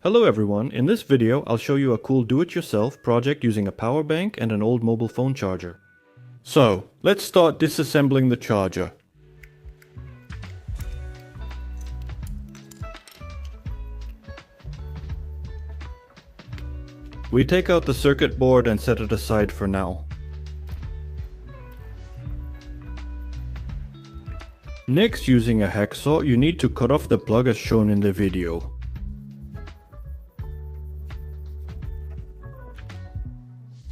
Hello everyone, in this video I'll show you a cool do-it-yourself project using a power bank and an old mobile phone charger. So, let's start disassembling the charger. We take out the circuit board and set it aside for now. Next, using a hacksaw, you need to cut off the plug as shown in the video.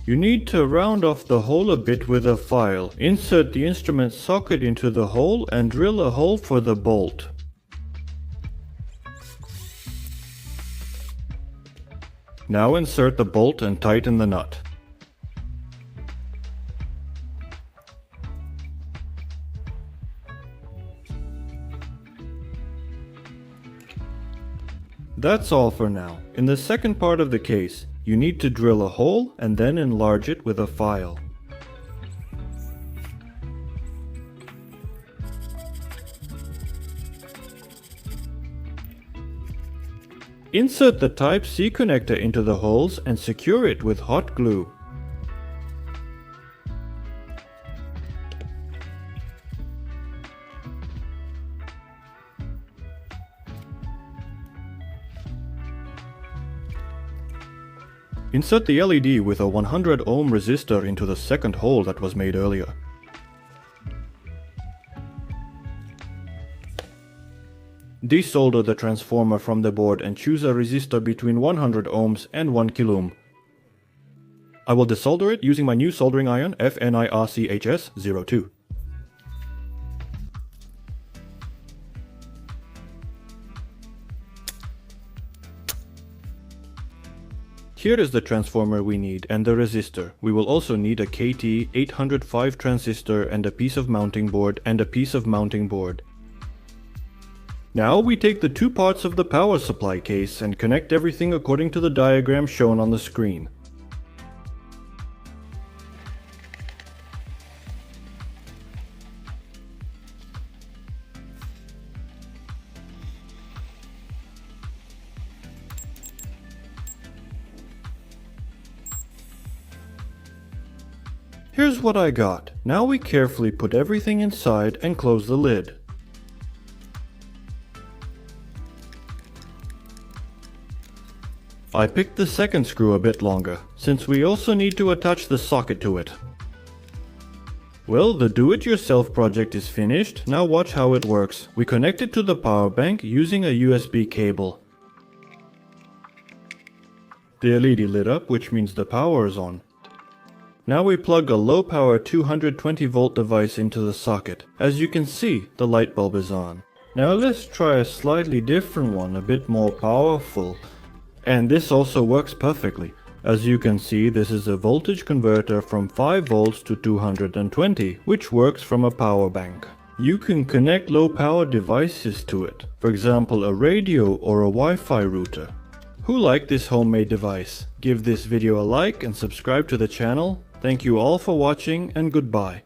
You need to round off the hole a bit with a file. Insert the instrument socket into the hole and drill a hole for the bolt. Now insert the bolt and tighten the nut. That's all for now. In the second part of the case, you need to drill a hole and then enlarge it with a file. Insert the Type-C connector into the holes and secure it with hot glue. Insert the LED with a 100 ohm resistor into the second hole that was made earlier. Desolder the transformer from the board and choose a resistor between 100 ohms and 1 kilo ohm. I will desolder it using my new soldering iron FNIRCHS02. Here is the transformer we need and the resistor. We will also need a KT805 transistor and a piece of mounting board and a piece of mounting board. Now we take the two parts of the power supply case and connect everything according to the diagram shown on the screen. Here's what I got. Now we carefully put everything inside and close the lid. I picked the second screw a bit longer, since we also need to attach the socket to it. Well, the do-it-yourself project is finished. Now watch how it works. We connect it to the power bank using a USB cable. The LED lit up, which means the power is on. Now we plug a low power 220 volt device into the socket. As you can see, the light bulb is on. Now let's try a slightly different one, a bit more powerful. And this also works perfectly. As you can see, this is a voltage converter from 5 volts to 220, which works from a power bank. You can connect low power devices to it, for example a radio or a Wi-Fi router. Who liked this homemade device? Give this video a like and subscribe to the channel. Thank you all for watching and goodbye.